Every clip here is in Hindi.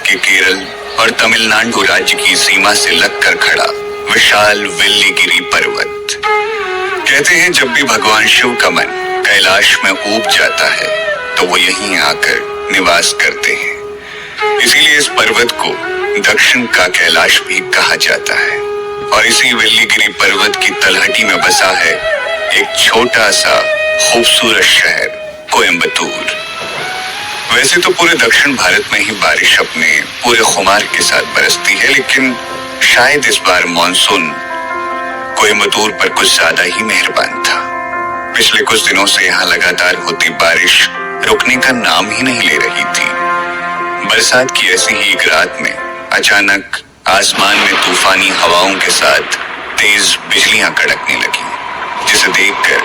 के केरल और तमिलनाडु राज्य की सीमा से लगकर खड़ा विशाल वेल्लीगिरी पर्वत। कहते हैं जब भी भगवान शिव का मन कैलाश में ऊब जाता है तो वो यहीं आकर निवास करते हैं। इसीलिए इस पर्वत को दक्षिण का कैलाश भी कहा जाता है। और इसी वेल्लीगिरी पर्वत की तलहटी में बसा है एक छोटा सा खूबसूरत शहर कोयम्बतूर। वैसे तो पूरे दक्षिण भारत में ही बारिश अपने पूरे खुमार के साथ बरसती है, लेकिन शायद इस बार मानसून कोयम्बतूर पर कुछ ज्यादा ही मेहरबान था। पिछले कुछ दिनों से यहाँ लगातार होती बारिश रुकने का नाम ही नहीं ले रही थी। बरसात की ऐसी ही एक रात में अचानक आसमान में तूफानी हवाओं के साथ तेज बिजलियां कड़कने लगी, जिसे देखकर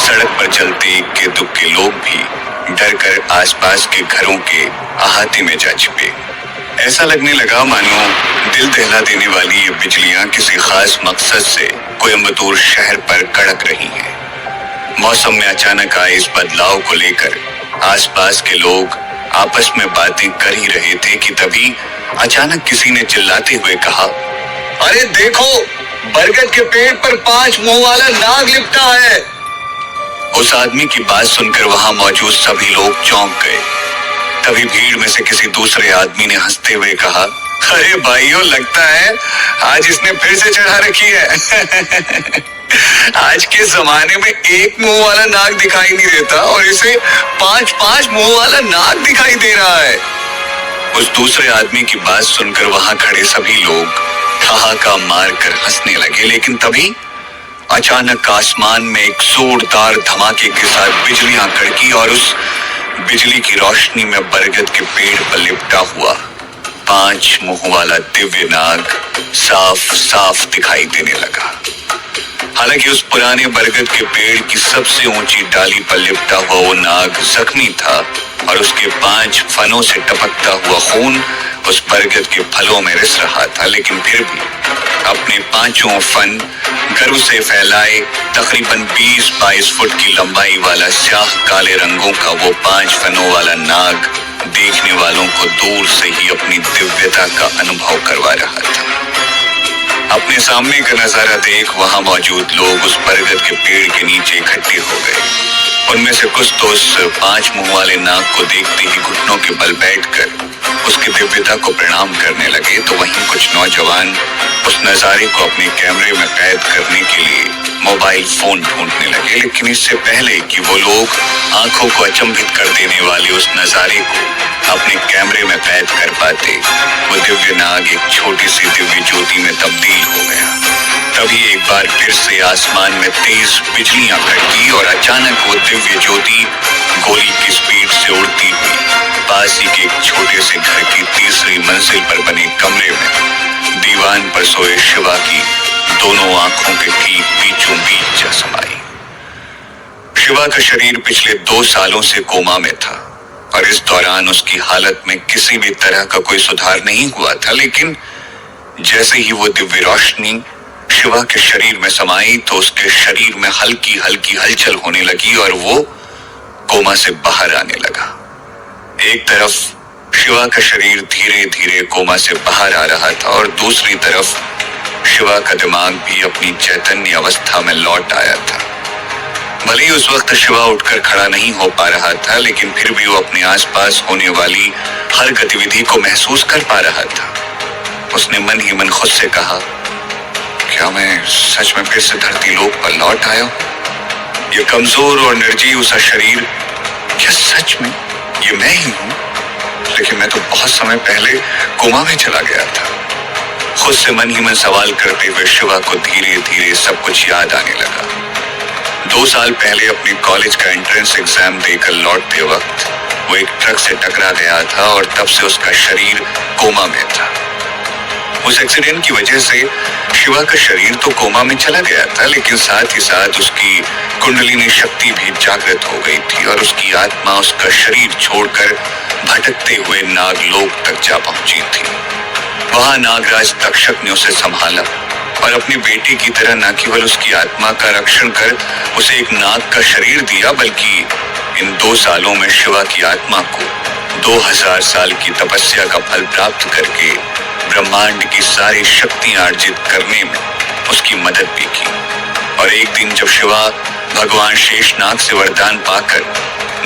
सड़क पर चलते इक्के दुक्के लोग भी डर कर आसपास के घरों के अहाते में जा छिपे। ऐसा लगने लगा मानो दिल दहला देने वाली ये बिजलियां किसी खास मकसद से कोयम्बतूर शहर पर कड़क रही हैं। मौसम में अचानक आए इस बदलाव को लेकर आसपास के लोग आपस में बातें कर ही रहे थे कि तभी अचानक किसी ने चिल्लाते हुए कहा, अरे देखो, बरगद के पेड़ पर 5 मुंह वाला नाग लिपटा है। उस आदमी की बात सुनकर वहां मौजूद सभी लोग चौंक गए। तभी भीड़ में से किसी दूसरे आदमी ने हंसते हुए कहा, अरे भाइयों, लगता है आज इसने फिर से चढ़ा रखी है। आज के जमाने में एक मुंह वाला नाग दिखाई नहीं देता और इसे 5 मुंह वाला नाग दिखाई दे रहा है। उस दूसरे आदमी की बात सुनकर वहां खड़े सभी लोग ठहाका मारकर हंसने लगे, लेकिन तभी अचानक आसमान में एक जोरदार धमाके के साथ बिजलियां कड़की और उस बिजली की रोशनी में बरगद के पेड़ पर लिपटा हुआ 5 मुंह वाला दिव्य नाग साफ साफ दिखाई देने लगा। हालांकि उस पुराने बरगद के पेड़ की सबसे ऊंची डाली पर लिपटा हुआ वो नाग जख्मी था और उसके 5 फनों से टपकता हुआ खून उस बरगद के फलों में रिस रहा था, लेकिन फिर भी अपने 5 फन गर्व से फैलाए तकरीबन 20-22 फुट की लंबाई वाला स्याह काले रंगों का वो 5 फनों वाला नाग देखने वालों को दूर से ही अपनी दिव्यता का अनुभव करवा रहा था। अपने सामने का नजारा देख वहां मौजूद लोग उस बरगद के पेड़ के नीचे इकट्ठे हो गए। उनमें से कुछ तो उस 5 मुंह वाले नाग को देखते ही घुटनों के बल बैठकर उसकी दिव्यता को प्रणाम करने लगे, तो वहीं कुछ नौजवान उस नजारे को अपने कैमरे में कैद करने के लिए मोबाइल फोन ढूंढने लगे। लेकिन इससे पहले कि वो लोग आंखों को अचंभित कर देने वाले उस नजारे को अपने कैमरे में कैद कर पाते, वो दिव्य नाग एक छोटी सी दिव्य ज्योति में तब्दील हो गया। तभी एक बार फिर से आसमान में तेज बिजलियां कड़की और अचानक वो दिव्य ज्योति गोली की स्पीड से उड़ती हुई पास ही के एक छोटे से घर की तीसरी मंजिल पर बने कमरे में दीवान पर सोए शिवा की दोनों आंखों के ठीक बीचों बीच जा समाई। शिवा का शरीर पिछले 2 सालों से कोमा में था और इस दौरान उसकी हालत में किसी भी तरह का कोई सुधार नहीं हुआ था, लेकिन जैसे ही वो दिव्य रोशनी शिवा के शरीर में समाई तो उसके शरीर में हल्की हल्की हलचल होने लगी और वो कोमा से बाहर आने लगा। एक तरफ शिवा का शरीर धीरे धीरे कोमा से बाहर आ रहा था और दूसरी तरफ शिवा का दिमाग भी अपनी चैतन्य अवस्था में लौट आया था। भले ही उस वक्त शिवा उठकर खड़ा नहीं हो पा रहा था, लेकिन फिर भी वो अपने आसपास होने वाली हर गतिविधि को महसूस कर पा रहा था। उसने मन ही मन खुद से कहा, क्या मैं सच में फिर से धरती लोक पर लौट आया हूं? ये कमजोर और निर्जीव सा शरीर, क्या सच में ये मैं ही हूं? लेकिन मैं तो बहुत समय पहले कोमा में चला गया था। खुद से मन ही मन सवाल करते हुए शिवा को धीरे धीरे सब कुछ याद आने लगा। 2 साल पहले अपने कॉलेज का एंट्रेंस एग्जाम देकर लौटते वक्त वो एक ट्रक से टकरा गया था और तब से उसका शरीर कोमा में था। उस एक्सीडेंट की वजह से शिवा का शरीर तो कोमा में चला गया था, लेकिन साथ ही साथ उसकी कुंडलिनी शक्ति भी जागृत हो गई थी और उसकी आत्मा उसका शरीर छोड़कर भटकते हुए नागलोक तक जा पहुंची थी। वहां नागराज तक्षक ने उसे संभाला और अपनी बेटी की तरह न केवल उसकी आत्मा का रक्षण कर उसे एक नाग का शरीर दिया, बल्कि इन 2 सालों में शिवा की आत्मा को 2000 साल की तपस्या का फल प्राप्त करके ब्रह्मांड की सारी शक्तियां अर्जित करने में उसकी मदद भी की। और एक दिन जब शिवा भगवान शेषनाग से वरदान पाकर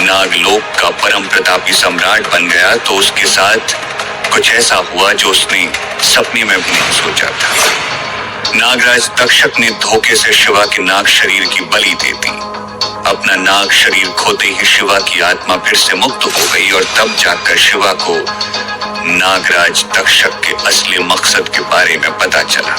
नागलोक का परम प्रतापी सम्राट बन गया तो उसके साथ कुछ ऐसा हुआ जो उसने सपने में भी नहीं सोचा था। नागराज तक्षक ने धोखे से शिवा के नाग शरीर की बलि दे दी। अपना नाग शरीर खोते ही शिवा की आत्मा फिर से मुक्त हो गई और तब जाकर शिवा को नागराज तक्षक के असली मकसद के बारे में पता चला।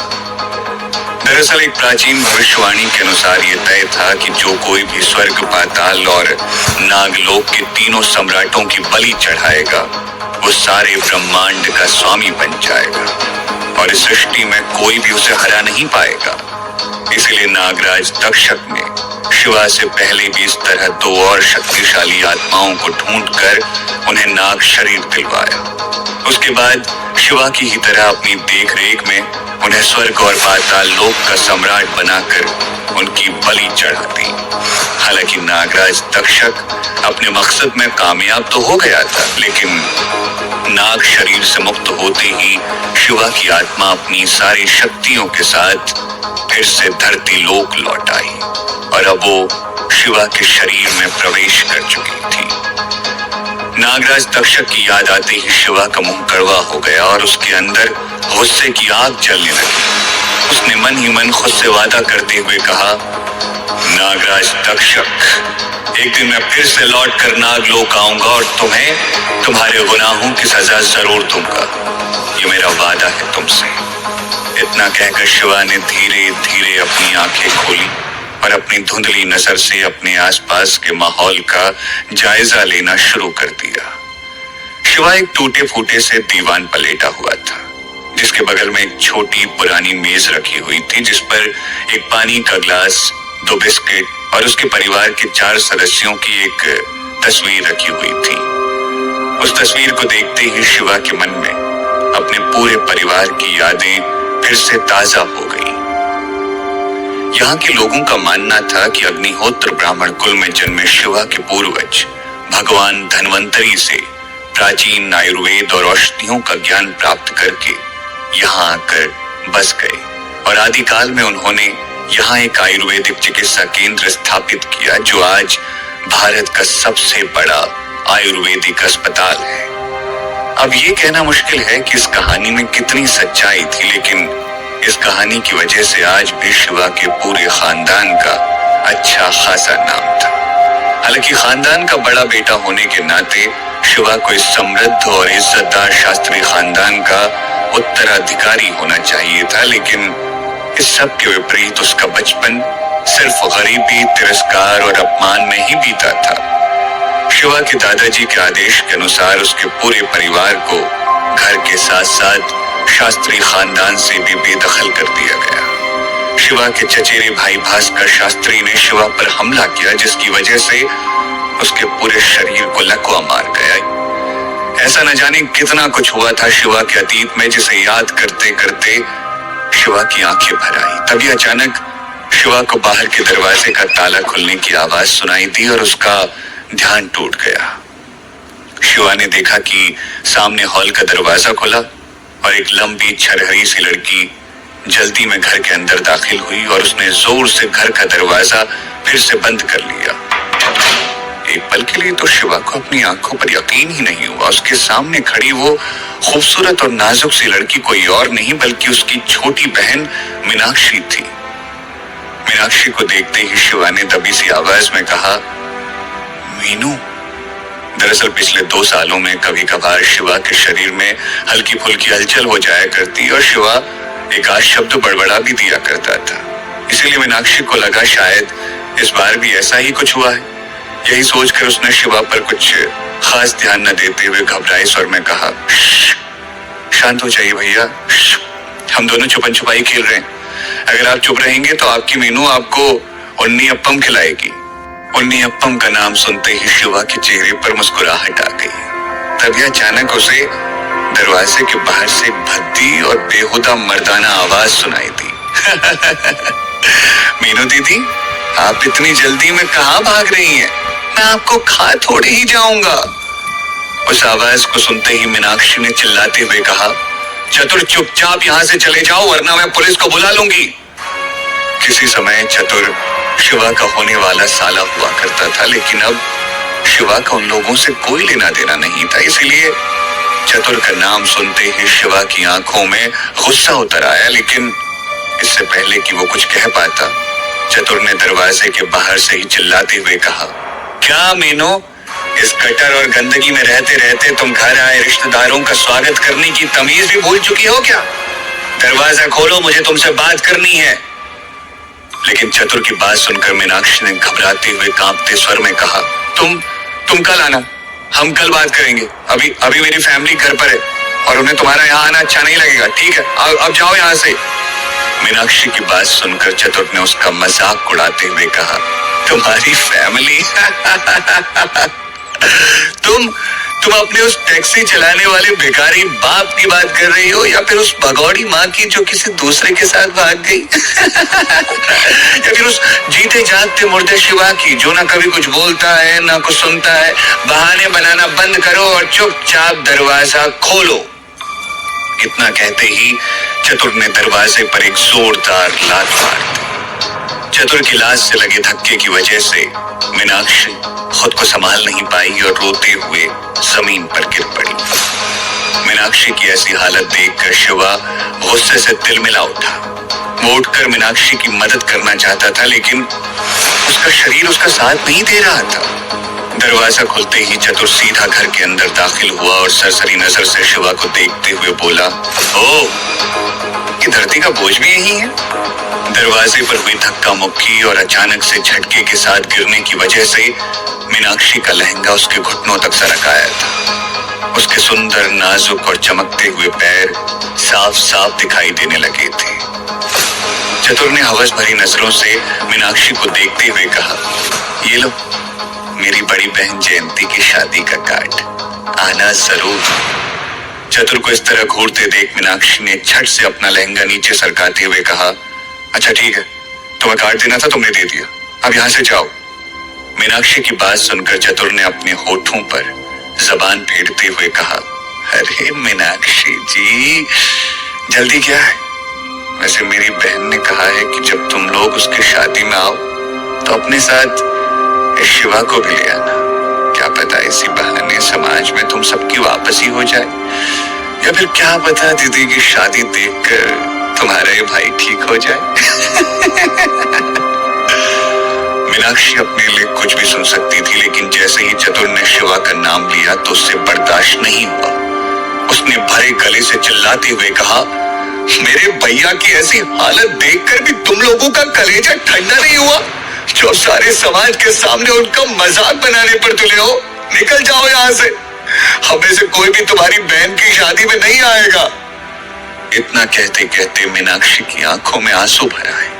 दरअसल एक प्राचीन भविष्यवाणी के अनुसार ये तय था कि जो कोई भी स्वर्ग, पाताल और नागलोक के तीनों सम्राटों की बलि चढ़ाएगा वो सारे ब्रह्मांड का स्वामी बन जाएगा और इस सृष्टि में कोई भी उसे हरा नहीं पाएगा। इसलिए नागराज तक्षक ने शिवा से पहले भी इस तरह 2 और शक्तिशाली आत्माओं को ढूंढकर उन्हें नाग शरीर दिलवाया। उसके बाद शिवा की ही तरह अपनी देखरेख में उन्हें स्वर्ग और पाताल लोक का सम्राट बनाकर उनकी बलि चढ़ा दी। हालांकि नागराज तक्षक अपने मकसद में कामयाब तो हो गया था, लेकिन नाग शरीर से मुक्त होते ही शिवा की आत्मा अपनी सारी शक्तियों के साथ फिर से धरती लोक लौट आई और अब वो शिवा के शरीर में प्रवेश कर चुकी थी। नागराज तक्षक की याद आते ही शिवा का मुंह कड़वा हो गया और उसके अंदर गुस्से की आग जलने लगी। उसने मन ही मन खुद से वादा करते हुए कहा, नागराज तक्षक, एक दिन मैं फिर से लौट कर नागलोक आऊंगा और तुम्हें तुम्हारे गुनाहों की सजा जरूर दूंगा। ये मेरा वादा है तुमसे। इतना कहकर शिवा ने धीरे धीरे अपनी आंखें खोली और अपनी धुंधली नजर से अपने आसपास के माहौल का जायजा लेना शुरू कर दिया। शिवा एक टूटे फूटे से दीवान पर लेटा हुआ था, जिसके बगल में एक छोटी पुरानी मेज रखी हुई थी, जिस पर एक पानी का ग्लास, 2 बिस्किट और उसके परिवार के 4 सदस्यों की एक तस्वीर रखी हुई थी। उस तस्वीर को देखते ही शिवा के मन में अपने पूरे परिवार की यादें फिर से ताजा हो गई। यहाँ के लोगों का मानना था कि अग्निहोत्र ब्राह्मण कुल में जन्मे शिवा के पूर्वज भगवान धन्वंतरी से प्राचीन आयुर्वेद और औषधियों का ज्ञान प्राप्त करके यहाँ आकर बस गए और आदिकाल में उन्होंने यहाँ एक आयुर्वेदिक चिकित्सा केंद्र स्थापित किया जो आज भारत का सबसे बड़ा आयुर्वेदिक अस्पताल है। अब ये कहना मुश्किल है कि इस कहानी में कितनी सच्चाई थी, लेकिन इस कहानी की वजह से आज भी शिवा के पूरे खानदान का अच्छा खासा नाम था। हालांकि खानदान का बड़ा बेटा होने के नाते शिवा को इस समृद्ध और इज्जतदार शास्त्री खानदान का उत्तराधिकारी होना चाहिए था, लेकिन इस सब के विपरीत उसका बचपन सिर्फ गरीबी, तिरस्कार और अपमान में ही बीता था। शिवा के दादाजी के आदेश के अनुसार उसके पूरे परिवार को घर के साथ साथ शास्त्री खानदान से भी बेदखल कर दिया गया। शिवा के चचेरे भाई भास्कर शास्त्री ने शिवा पर हमला किया, जिसकी वजह से उसके पूरे शरीर को लकवा मार गया। ऐसा न जाने कितना कुछ हुआ था शिवा के अतीत में, जिसे याद करते करते शिवा की आंखें भर आई। तभी अचानक शिवा को बाहर के दरवाजे का ताला खुलने की आवाज सुनाई दी और उसका ध्यान टूट गया। शिवा ने देखा कि सामने हॉल का दरवाजा खुला और एक लंबी छरहरी सी लड़की जल्दी में घर के अंदर दाखिल हुई और उसने जोर से घर का दरवाजा फिर से बंद कर लिया। एक पल के लिए तो शिवा को अपनी आंखों पर यकीन ही नहीं हुआ। उसके सामने खड़ी वो खूबसूरत और नाजुक सी लड़की कोई और नहीं बल्कि उसकी छोटी बहन मीनाक्षी थी। मीनाक्षी को देखते ही शिवा ने दबी सी आवाज में कहा, मीनू। दरअसल पिछले 2 सालों में कभी कभार शिवा के शरीर में हल्की फुल्की हलचल हो जाया करती और शिवा एक आध शब्द बड़बड़ा भी दिया करता था। इसीलिए मीनाक्षी को लगा शायद इस बार भी ऐसा ही कुछ हुआ है। यही सोचकर उसने शिवा पर कुछ खास ध्यान न देते हुए घबराए स्वर में कहा, शांत हो जाइए भैया, हम दोनों छुपन छुपाई खेल रहे हैं। अगर आप चुप रहेंगे तो आपकी मीनू आपको उन्नी अप्पम खिलाएगी। उन्नी अप्पम का नाम सुनते ही शिवा के चेहरे पर मुस्कुराहट आ गई। तभी अचानक उसे दरवाजे के बाहर से भद्दी और बेहुदा मर्दाना आवाज सुनाई दी। मीनू दीदी, आप इतनी जल्दी में कहाँ भाग रही हैं? मैं आपको खा थोड़े ही जाऊंगा। उस आवाज को सुनते ही मीनाक्षी ने चिल्लाते हुए कहा, चतुर चुपचाप यहाँ से चले जाओ वरना मैं पुलिस को बुला लूंगी। किसी समय चतुर शिवा का होने वाला साला हुआ करता था, लेकिन अब शिवा का उन लोगों से कोई लेना देना नहीं था। इसीलिए चतुर का नाम सुनते ही शिवा की आंखों में गुस्सा उतर आया, लेकिन इससे पहले कि वो कुछ कह पाता, चतुर ने दरवाजे के बाहर से ही चिल्लाते हुए कहा, क्या मीनू, इस गटर और गंदगी में रहते रहते तुम घर आए रिश्तेदारों का स्वागत करने की तमीज भी भूल चुकी हो क्या? दरवाजा खोलो, मुझे तुमसे बात करनी है। लेकिन चतुर की बात सुनकर मीनाक्षी ने घबराते हुए कांपते स्वर में कहा, तुम कल आना, हम कल बात करेंगे। अभी मेरी फैमिली घर पर है और उन्हें तुम्हारा यहाँ आना अच्छा नहीं लगेगा, ठीक है? अब जाओ यहाँ से। मीनाक्षी की बात सुनकर चतुर ने उसका मजाक उड़ाते हुए कहा, तुम्हारी फैमिली? तुम अपने उस टैक्सी चलाने वाले भिखारी बाप की बात कर रही हो या फिर उस भगौड़ी माँ की जो किसी दूसरे के साथ भाग गई? या फिर उस जीते जागते मुर्दे शिवा की जो ना कभी कुछ बोलता है ना कुछ सुनता है? बहाने बनाना बंद करो और चुपचाप दरवाजा खोलो। इतना कहते ही चतुर ने दरवाजे पर एक जोरदार लात मार दी। चतुर की लात से लगे धक्के की वजह से मीनाक्षी खुद को संभाल नहीं पाई और रोते हुए जमीन पर गिर पड़ी। मीनाक्षी की ऐसी हालत देखकर शिवा गुस्से से तिलमिला उठा। वो उठकर मीनाक्षी की मदद करना चाहता था, लेकिन उसका शरीर उसका साथ नहीं दे रहा था। दरवाजा खुलते ही चतुर सीधा घर के अंदर दाखिल हुआ और सरसरी नजर से शिवा को देखते हुए बोला, ओ, कि धरती का बोझ भी यही है? दरवाजे पर हुई धक्का मुक्की और अचानक से झटके के साथ गिरने की वजह से मीनाक्षी का लहंगा उसके घुटनों तक सरक आया था। उसके सुंदर, नाजुक और चमकते हुए पैर साफ साफ दिखाई देने लगे थे। चतुर ने हवस भरी नजरों से मीनाक्षी को देखते हुए कहा, ये लो मेरी बड़ी बहन जयंती की शादी का कार्ड, आना जरूर। चतुर को इस तरह घूरते देख मीनाक्षी ने झट से अपना लहंगा नीचे सरकाते हुए कहा, अच्छा ठीक है, तुम्हें कार्ड देना था, तुमने दे दिया, अब यहाँ से जाओ। मीनाक्षी की बात सुनकर चतुर ने अपने होठों पर जबान फेरते हुए कहा, अरे मीनाक्षी जी, जल्दी क्या है? वैसे मेरी बहन ने कहा है कि जब तुम लोग उसकी शादी में आओ तो अपने साथ इस शिवा को भी ले आना। क्या पता इसी बहाने समाज में तुम सबकी वापसी हो जाए, या फिर क्या पता दीदी की शादी देखकर तुम्हारा ये भाई ठीक हो जाए। मीनाक्षी अपने लिए कुछ भी सुन सकती थी, लेकिन जैसे ही चतुर ने शिवा का नाम लिया तो उससे बर्दाश्त नहीं हुआ। उसने भरे गले से चिल्लाते हुए कहा, मेरे भैया की ऐसी हालत देखकर भी तुम लोगों का कलेजा ठंडा नहीं हुआ? जो सारे समाज के सामने उनका मजाक बनाने पर तुले हो? निकल जाओ यहाँ से, हमें से कोई भी तुम्हारी बहन की शादी में नहीं आएगा। इतना कहते कहते मीनाक्षी की आंखों में आंसू भर आए,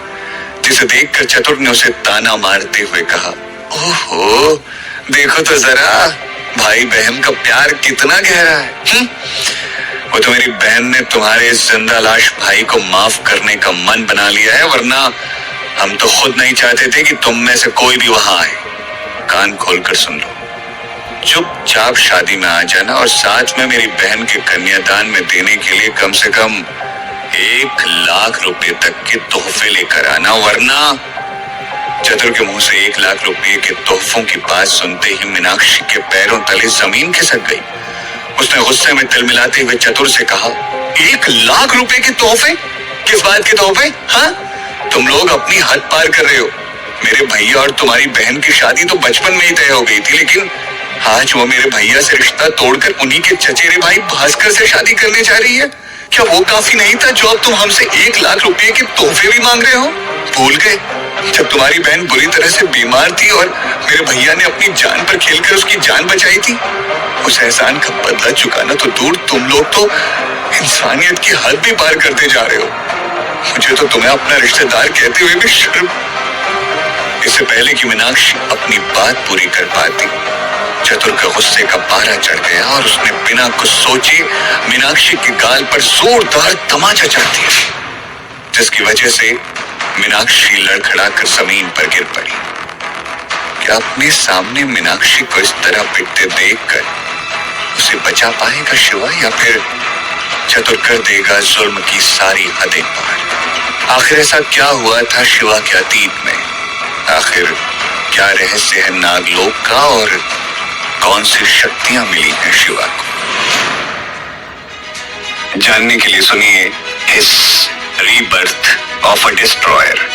जिसे देखकर चतुर ने उसे ताना मारते हुए कहा, ओहो, देखो तो जरा भाई बहन का प्यार कितना गहरा है। वो तो मेरी बहन ने तुम्हारे इस जिंदा लाश भाई को माफ करने का मन बना लिया है, वरना हम तो खुद नहीं चाहते थे कि तुम में से कोई भी वहां आए। कान खोलकर सुन लो, चुपचाप शादी में आ जाना और साथ में मेरी बहन के कन्यादान में देने के लिए कम से कम 1 लाख रुपए तक के तोहफे लेकर आना, वरना। चतुर के मुंह से 1 लाख रुपए के तोहफों की बात सुनते ही मीनाक्षी के पैरों तले जमीन खिसक गई। उसने गुस्से में तिलमिलाते हुए चतुर से कहा, 1 लाख रुपए के तोहफे? किस बात के तोहफे? हाँ, तुम लोग अपनी हद पार कर रहे हो। मेरे भैया और तुम्हारी बहन की शादी तो बचपन में ही तय हो गई थी, लेकिन आज वो मेरे भैया से रिश्ता तोड़कर उन्हीं के चचेरे भाई भास्कर से शादी करने जा रही है। क्या वो काफी नहीं था जो अब तुम हमसे 1 लाख रुपए के तोहफे भी मांग रहे हो? भूल गए जब तुम्हारी बहन बुरी तरह से बीमार थी और मेरे भैया ने अपनी जान पर खेलकर उसकी जान बचाई थी? उस एहसान का बदला चुकाना तो दूर, तुम लोग तो इंसानियत की हद भी पार करते जा रहे हो। मुझे तो तुम्हें अपना रिश्तेदार कहते हुए भी शर्म। इससे पहले कि मीनाक्षी अपनी बात पूरी कर पाती, चतुर का गुस्से का पारा चढ़ गया और उसने बिना कुछ सोचे मीनाक्षी के गाल पर जोरदार तमाचा जड़ दिया, जिसकी वजह से मीनाक्षी लड़खड़ाकर जमीन पर गिर पड़ी। कि अपने सामने मीनाक्षी को इस तरह पिटते देखकर उसे बचा पाएगा शिवा, या फिर चतुर कर देगा जुल्म की सारी हदें पार। आखिर ऐसा क्या हुआ था शिवा के अतीत में? आखिर क्या रहस्य है नागलोक का, और कौन सी शक्तियां मिली हैं शिवा को? जानने के लिए सुनिए इस रीबर्थ ऑफ अ डिस्ट्रॉयर।